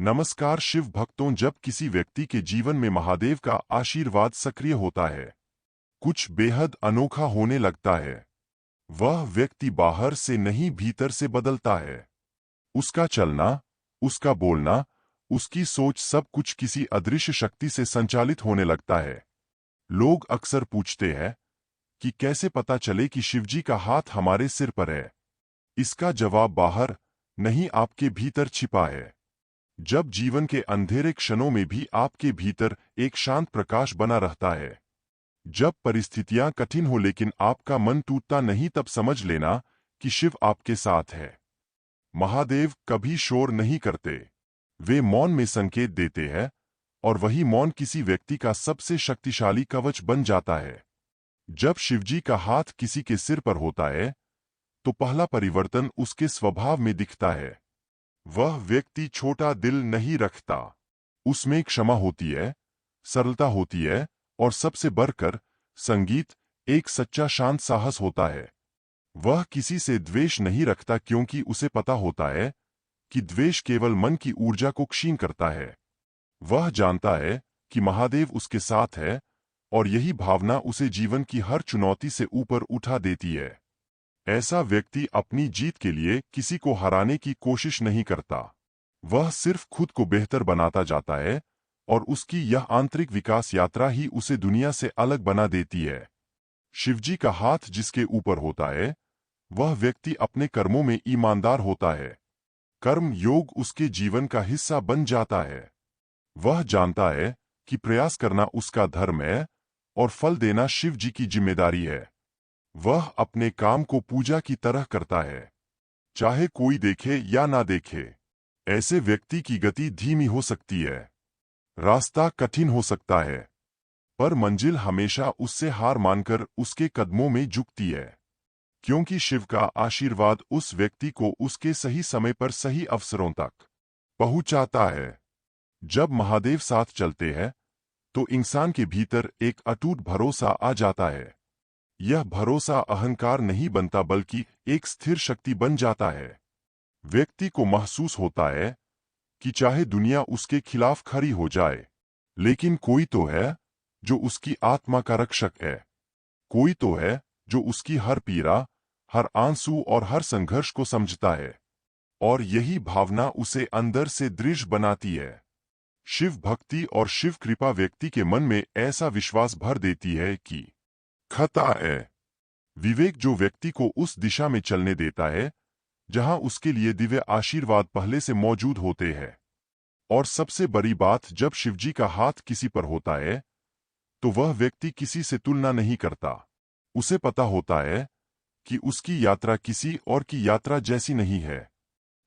नमस्कार शिव भक्तों। जब किसी व्यक्ति के जीवन में महादेव का आशीर्वाद सक्रिय होता है, कुछ बेहद अनोखा होने लगता है। वह व्यक्ति बाहर से नहीं भीतर से बदलता है। उसका चलना, उसका बोलना, उसकी सोच सब कुछ किसी अदृश्य शक्ति से संचालित होने लगता है। लोग अक्सर पूछते हैं कि कैसे पता चले कि शिवजी का हाथ हमारे सिर पर है। इसका जवाब बाहर नहीं, आपके भीतर छिपा है। जब जीवन के अंधेरे क्षणों में भी आपके भीतर एक शांत प्रकाश बना रहता है, जब परिस्थितियां कठिन हो लेकिन आपका मन टूटता नहीं, तब समझ लेना कि शिव आपके साथ है। महादेव कभी शोर नहीं करते, वे मौन में संकेत देते हैं, और वही मौन किसी व्यक्ति का सबसे शक्तिशाली कवच बन जाता है। जब शिवजी का हाथ किसी के सिर पर होता है, तो पहला परिवर्तन उसके स्वभाव में दिखता है। वह व्यक्ति छोटा दिल नहीं रखता, उसमें क्षमा होती है, सरलता होती है, और सबसे बढ़कर संगीत, एक सच्चा शांत साहस होता है। वह किसी से द्वेष नहीं रखता, क्योंकि उसे पता होता है कि द्वेष केवल मन की ऊर्जा को क्षीण करता है। वह जानता है कि महादेव उसके साथ है, और यही भावना उसे जीवन की हर चुनौती से ऊपर उठा देती है। ऐसा व्यक्ति अपनी जीत के लिए किसी को हराने की कोशिश नहीं करता। वह सिर्फ खुद को बेहतर बनाता जाता है, और उसकी यह आंतरिक विकास यात्रा ही उसे दुनिया से अलग बना देती है। शिवजी का हाथ जिसके ऊपर होता है, वह व्यक्ति अपने कर्मों में ईमानदार होता है। कर्म योग उसके जीवन का हिस्सा बन जाता है। वह जानता है कि प्रयास करना उसका धर्म है, और फल देना शिव जी की जिम्मेदारी है। वह अपने काम को पूजा की तरह करता है, चाहे कोई देखे या ना देखे। ऐसे व्यक्ति की गति धीमी हो सकती है, रास्ता कठिन हो सकता है, पर मंजिल हमेशा उससे हार मानकर उसके कदमों में झुकती है, क्योंकि शिव का आशीर्वाद उस व्यक्ति को उसके सही समय पर सही अवसरों तक पहुंचाता है। जब महादेव साथ चलते हैं, तो इंसान के भीतर एक अटूट भरोसा आ जाता है। यह भरोसा अहंकार नहीं बनता, बल्कि एक स्थिर शक्ति बन जाता है। व्यक्ति को महसूस होता है कि चाहे दुनिया उसके खिलाफ खड़ी हो जाए, लेकिन कोई तो है जो उसकी आत्मा का रक्षक है। कोई तो है जो उसकी हर पीड़ा, हर आंसू और हर संघर्ष को समझता है, और यही भावना उसे अंदर से दृढ़ बनाती है। शिव भक्ति और शिव कृपा व्यक्ति के मन में ऐसा विश्वास भर देती है कि खता है। विवेक जो व्यक्ति को उस दिशा में चलने देता है जहां उसके लिए दिव्य आशीर्वाद पहले से मौजूद होते हैं। और सबसे बड़ी बात, जब शिवजी का हाथ किसी पर होता है, तो वह व्यक्ति किसी से तुलना नहीं करता। उसे पता होता है कि उसकी यात्रा किसी और की यात्रा जैसी नहीं है।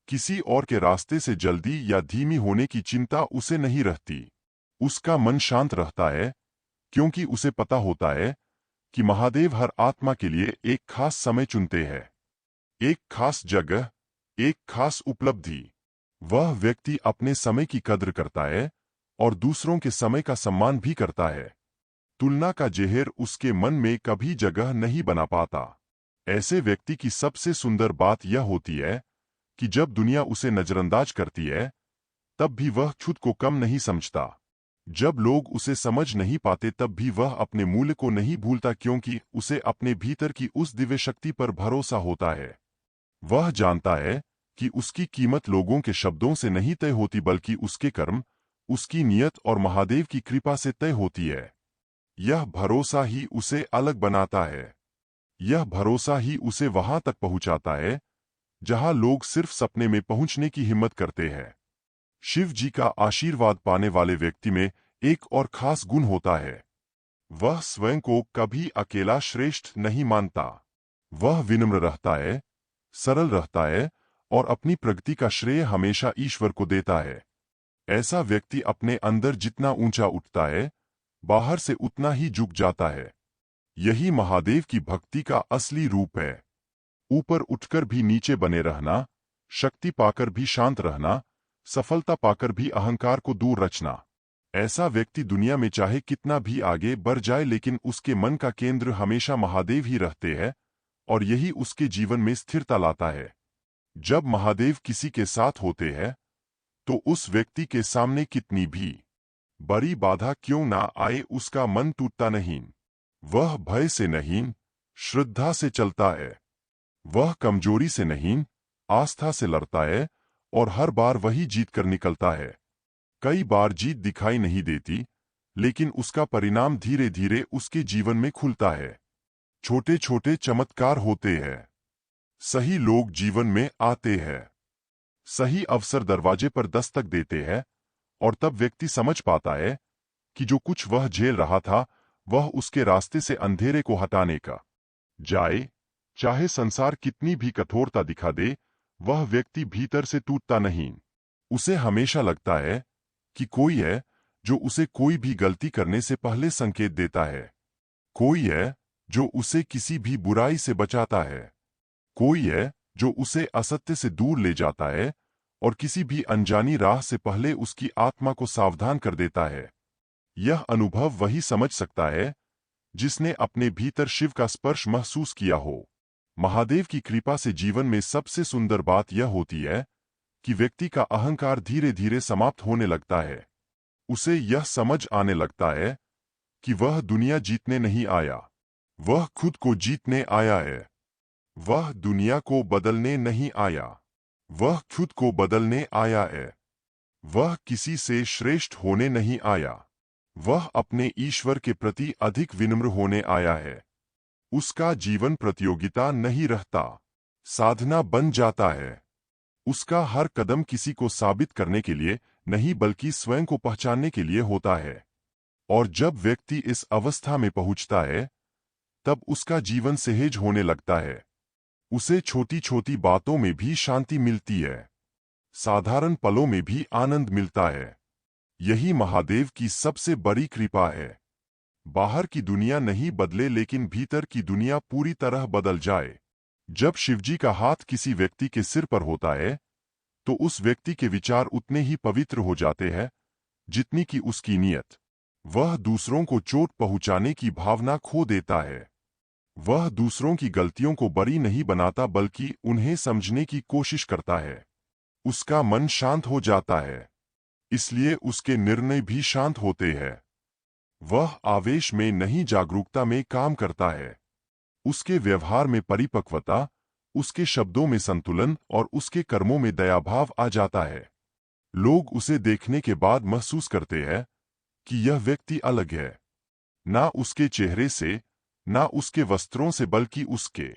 किसी और के रास्ते से जल्दी या धीमी होने की चिंता उसे नहीं रहती। उसका मन शांत रहता है, क्योंकि उसे पता होता है कि महादेव हर आत्मा के लिए एक खास समय चुनते हैं, एक खास जगह, एक खास उपलब्धि। वह व्यक्ति अपने समय की कद्र करता है, और दूसरों के समय का सम्मान भी करता है। तुलना का जहर उसके मन में कभी जगह नहीं बना पाता। ऐसे व्यक्ति की सबसे सुंदर बात यह होती है कि जब दुनिया उसे नजरअंदाज करती है, तब भी वह खुद को कम नहीं समझता। जब लोग उसे समझ नहीं पाते, तब भी वह अपने मूल्य को नहीं भूलता, क्योंकि उसे अपने भीतर की उस दिव्य शक्ति पर भरोसा होता है। वह जानता है कि उसकी कीमत लोगों के शब्दों से नहीं तय होती, बल्कि उसके कर्म, उसकी नीयत और महादेव की कृपा से तय होती है। यह भरोसा ही उसे अलग बनाता है। यह भरोसा ही उसे वहां तक पहुंचाता है जहां लोग सिर्फ सपने में पहुंचने की हिम्मत करते हैं। शिव जी का आशीर्वाद पाने वाले व्यक्ति में एक और खास गुण होता है। वह स्वयं को कभी अकेला श्रेष्ठ नहीं मानता। वह विनम्र रहता है, सरल रहता है, और अपनी प्रगति का श्रेय हमेशा ईश्वर को देता है। ऐसा व्यक्ति अपने अंदर जितना ऊंचा उठता है, बाहर से उतना ही झुक जाता है। यही महादेव की भक्ति का असली रूप है। ऊपर उठकर भी नीचे बने रहना, शक्ति पाकर भी शांत रहना, सफलता पाकर भी अहंकार को दूर रखना। ऐसा व्यक्ति दुनिया में चाहे कितना भी आगे बढ़ जाए, लेकिन उसके मन का केंद्र हमेशा महादेव ही रहते हैं, और यही उसके जीवन में स्थिरता लाता है। जब महादेव किसी के साथ होते हैं, तो उस व्यक्ति के सामने कितनी भी बड़ी बाधा क्यों ना आए, उसका मन टूटता नहीं। वह भय से नहीं, श्रद्धा से चलता है। वह कमजोरी से नहीं, आस्था से लड़ता है, और हर बार वही जीत कर निकलता है। कई बार जीत दिखाई नहीं देती, लेकिन उसका परिणाम धीरे धीरे उसके जीवन में खुलता है। छोटे छोटे चमत्कार होते हैं। सही लोग जीवन में आते हैं। सही अवसर दरवाजे पर दस्तक देते हैं, और तब व्यक्ति समझ पाता है कि जो कुछ वह झेल रहा था, वह उसके रास्ते से अंधेरे को हटाने का जाए। चाहे संसार कितनी भी कठोरता दिखा दे, वह व्यक्ति भीतर से टूटता नहीं। उसे हमेशा लगता है कि कोई है जो उसे कोई भी गलती करने से पहले संकेत देता है। कोई है जो उसे किसी भी बुराई से बचाता है। कोई है जो उसे असत्य से दूर ले जाता है, और किसी भी अनजानी राह से पहले उसकी आत्मा को सावधान कर देता है। यह अनुभव वही समझ सकता है जिसने अपने भीतर शिव का स्पर्श महसूस किया हो। महादेव की कृपा से जीवन में सबसे सुंदर बात यह होती है कि व्यक्ति का अहंकार धीरे धीरे समाप्त होने लगता है। उसे यह समझ आने लगता है कि वह दुनिया जीतने नहीं आया, वह खुद को जीतने आया है। वह दुनिया को बदलने नहीं आया, वह खुद को बदलने आया है। वह किसी से श्रेष्ठ होने नहीं आया, वह अपने ईश्वर के प्रति अधिक विनम्र होने आया है। उसका जीवन प्रतियोगिता नहीं रहता, साधना बन जाता है। उसका हर कदम किसी को साबित करने के लिए नहीं, बल्कि स्वयं को पहचानने के लिए होता है। और जब व्यक्ति इस अवस्था में पहुंचता है, तब उसका जीवन सहज होने लगता है। उसे छोटी छोटी बातों में भी शांति मिलती है, साधारण पलों में भी आनंद मिलता है। यही महादेव की सबसे बड़ी कृपा है। बाहर की दुनिया नहीं बदले, लेकिन भीतर की दुनिया पूरी तरह बदल जाए। जब शिवजी का हाथ किसी व्यक्ति के सिर पर होता है, तो उस व्यक्ति के विचार उतने ही पवित्र हो जाते हैं जितनी कि उसकी नीयत। वह दूसरों को चोट पहुंचाने की भावना खो देता है। वह दूसरों की गलतियों को बड़ी नहीं बनाता, बल्कि उन्हें समझने की कोशिश करता है। उसका मन शांत हो जाता है, इसलिए उसके निर्णय भी शांत होते हैं। वह आवेश में नहीं, जागरूकता में काम करता है। उसके व्यवहार में परिपक्वता, उसके शब्दों में संतुलन और उसके कर्मों में दयाभाव आ जाता है। लोग उसे देखने के बाद महसूस करते हैं कि यह व्यक्ति अलग है, ना उसके चेहरे से, ना उसके वस्त्रों से, बल्कि उसके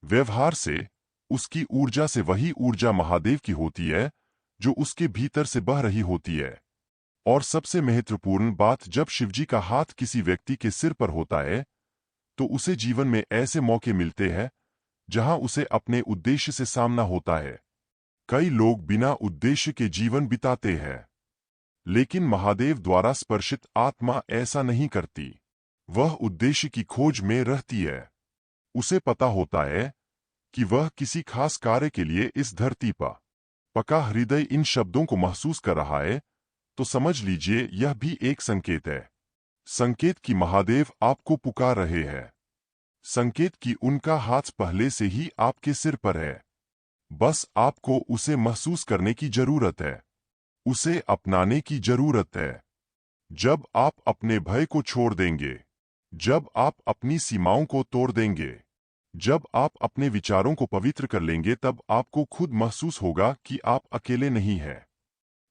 व्यवहार से, उसकी ऊर्जा से। वही ऊर्जा महादेव की होती है जो उसके भीतर से बह रही होती है। और सबसे महत्वपूर्ण बात, जब शिवजी का हाथ किसी व्यक्ति के सिर पर होता है, तो उसे जीवन में ऐसे मौके मिलते हैं जहां उसे अपने उद्देश्य से सामना होता है। कई लोग बिना उद्देश्य के जीवन बिताते हैं, लेकिन महादेव द्वारा स्पर्शित आत्मा ऐसा नहीं करती। वह उद्देश्य की खोज में रहती है। उसे पता होता है कि वह किसी खास कार्य के लिए इस धरती पर पका हृदय इन शब्दों को महसूस कर रहा है, तो समझ लीजिए यह भी एक संकेत है। संकेत कि महादेव आपको पुकार रहे हैं। संकेत कि उनका हाथ पहले से ही आपके सिर पर है। बस आपको उसे महसूस करने की जरूरत है, उसे अपनाने की जरूरत है। जब आप अपने भय को छोड़ देंगे, जब आप अपनी सीमाओं को तोड़ देंगे, जब आप अपने विचारों को पवित्र कर लेंगे, तब आपको खुद महसूस होगा कि आप अकेले नहीं हैं।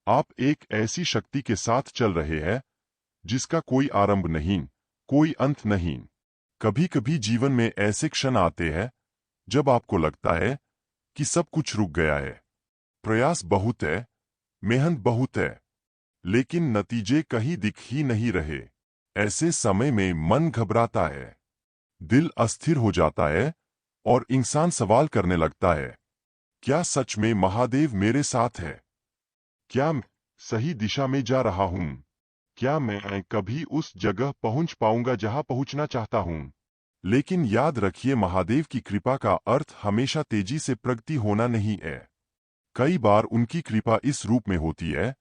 आप एक ऐसी शक्ति के साथ चल रहे हैं जिसका कोई आरंभ नहीं, कोई अंत नहीं। कभी कभी जीवन में ऐसे क्षण आते हैं जब आपको लगता है कि सब कुछ रुक गया है। प्रयास बहुत है, मेहनत बहुत है, लेकिन नतीजे कहीं दिख ही नहीं रहे। ऐसे समय में मन घबराता है, दिल अस्थिर हो जाता है, और इंसान सवाल करने लगता है, क्या सच में महादेव मेरे साथ है? क्या मैं सही दिशा में जा रहा हूं? क्या मैं कभी उस जगह पहुंच पाऊंगा जहां पहुंचना चाहता हूं? लेकिन याद रखिए, महादेव की कृपा का अर्थ हमेशा तेजी से प्रगति होना नहीं है। कई बार उनकी कृपा इस रूप में होती है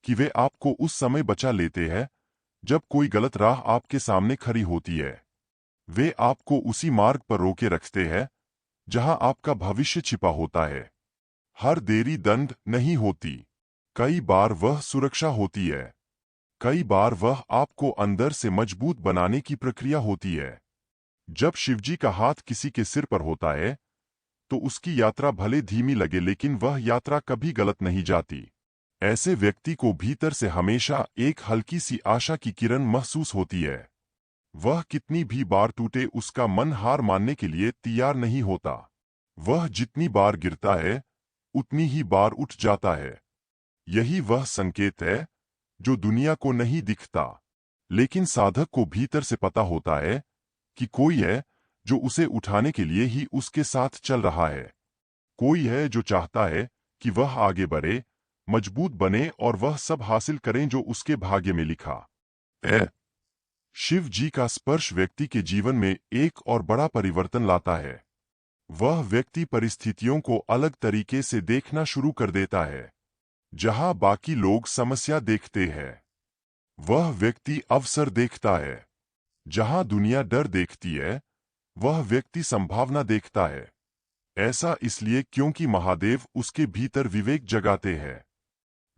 कि वे आपको उस समय बचा लेते हैं जब कोई गलत राह आपके सामने खड़ी होती है। वे आपको उसी मार्ग पर रोके रखते हैं जहां आपका भविष्य छिपा होता है। हर देरी दंड नहीं होती, कई बार वह सुरक्षा होती है, कई बार वह आपको अंदर से मजबूत बनाने की प्रक्रिया होती है। जब शिवजी का हाथ किसी के सिर पर होता है तो उसकी यात्रा भले धीमी लगे, लेकिन वह यात्रा कभी गलत नहीं जाती। ऐसे व्यक्ति को भीतर से हमेशा एक हल्की सी आशा की किरण महसूस होती है। वह कितनी भी बार टूटे, उसका मन हार मानने के लिए तैयार नहीं होता। वह जितनी बार गिरता है उतनी ही बार उठ जाता है। यही वह संकेत है जो दुनिया को नहीं दिखता, लेकिन साधक को भीतर से पता होता है कि कोई है जो उसे उठाने के लिए ही उसके साथ चल रहा है। कोई है जो चाहता है कि वह आगे बढ़े, मजबूत बने और वह सब हासिल करें जो उसके भाग्य में लिखा है। शिव जी का स्पर्श व्यक्ति के जीवन में एक और बड़ा परिवर्तन लाता है। वह व्यक्ति परिस्थितियों को अलग तरीके से देखना शुरू कर देता है। जहां बाकी लोग समस्या देखते हैं, वह व्यक्ति अवसर देखता है। जहां दुनिया डर देखती है, वह व्यक्ति संभावना देखता है। ऐसा इसलिए क्योंकि महादेव उसके भीतर विवेक जगाते हैं।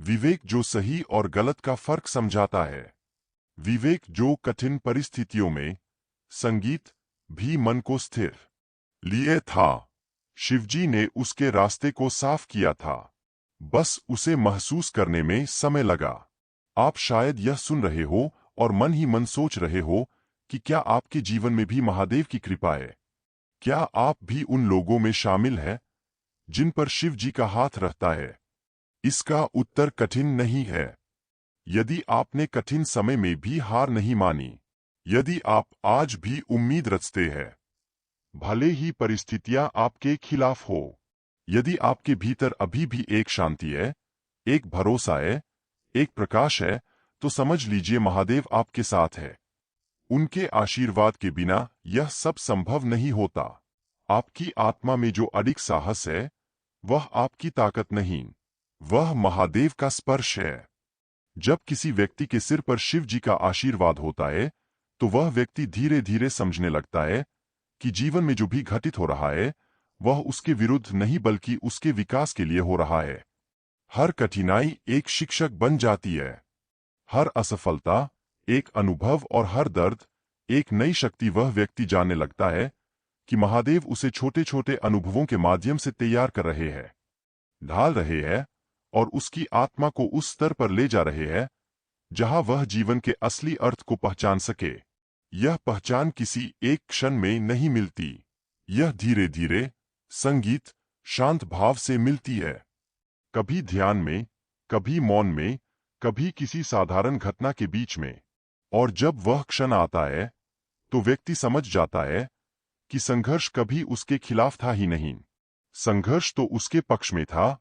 विवेक जो सही और गलत का फर्क समझाता है। विवेक जो कठिन परिस्थितियों में संगीत भी मन को स्थिर लिए था। शिवजी ने उसके रास्ते को साफ किया था, बस उसे महसूस करने में समय लगा। आप शायद यह सुन रहे हो और मन ही मन सोच रहे हो कि क्या आपके जीवन में भी महादेव की कृपा है? क्या आप भी उन लोगों में शामिल हैं जिन पर शिव जी का हाथ रहता है? इसका उत्तर कठिन नहीं है। यदि आपने कठिन समय में भी हार नहीं मानी, यदि आप आज भी उम्मीद रखते हैं, भले ही परिस्थितियां आपके खिलाफ हो, यदि आपके भीतर अभी भी एक शांति है, एक भरोसा है, एक प्रकाश है, तो समझ लीजिए महादेव आपके साथ है। उनके आशीर्वाद के बिना यह सब संभव नहीं होता। आपकी आत्मा में जो अडिग साहस है, वह आपकी ताकत नहीं, वह महादेव का स्पर्श है। जब किसी व्यक्ति के सिर पर शिव जी का आशीर्वाद होता है, तो वह व्यक्ति धीरे धीरे समझने लगता है कि जीवन में जो भी घटित हो रहा है, वह उसके विरुद्ध नहीं बल्कि उसके विकास के लिए हो रहा है। हर कठिनाई एक शिक्षक बन जाती है। हर असफलता एक अनुभव और हर दर्द एक नई शक्ति। वह व्यक्ति जानने लगता है कि महादेव उसे छोटे छोटे अनुभवों के माध्यम से तैयार कर रहे हैं, ढाल रहे हैं और उसकी आत्मा को उस स्तर पर ले जा रहे हैं जहां वह जीवन के असली अर्थ को पहचान सके। यह पहचान किसी एक क्षण में नहीं मिलती, यह धीरे धीरे संगीत शांत भाव से मिलती है। कभी ध्यान में, कभी मौन में, कभी किसी साधारण घटना के बीच में। और जब वह क्षण आता है तो व्यक्ति समझ जाता है कि संघर्ष कभी उसके खिलाफ था ही नहीं। संघर्ष तो उसके पक्ष में था,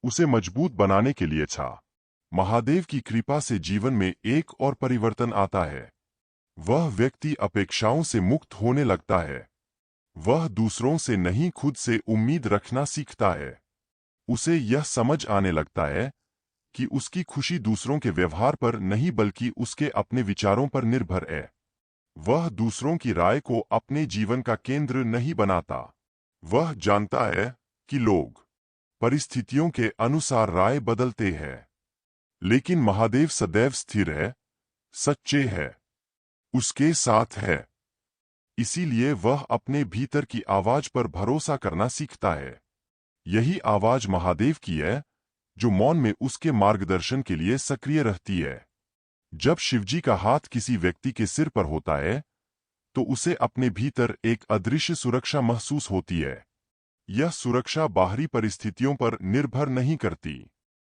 उसे मजबूत बनाने के लिए था। महादेव की कृपा से जीवन में एक और परिवर्तन आता है। वह व्यक्ति अपेक्षाओं से मुक्त होने लगता है। वह दूसरों से नहीं खुद से उम्मीद रखना सीखता है। उसे यह समझ आने लगता है कि उसकी खुशी दूसरों के व्यवहार पर नहीं बल्कि उसके अपने विचारों पर निर्भर है। वह दूसरों की राय को अपने जीवन का केंद्र नहीं बनाता। वह जानता है कि लोग परिस्थितियों के अनुसार राय बदलते हैं, लेकिन महादेव सदैव स्थिर है, सच्चे है, उसके साथ है। इसीलिए वह अपने भीतर की आवाज पर भरोसा करना सीखता है। यही आवाज महादेव की है जो मौन में उसके मार्गदर्शन के लिए सक्रिय रहती है। जब शिवजी का हाथ किसी व्यक्ति के सिर पर होता है तो उसे अपने भीतर एक अदृश्य सुरक्षा महसूस होती है। यह सुरक्षा बाहरी परिस्थितियों पर निर्भर नहीं करती।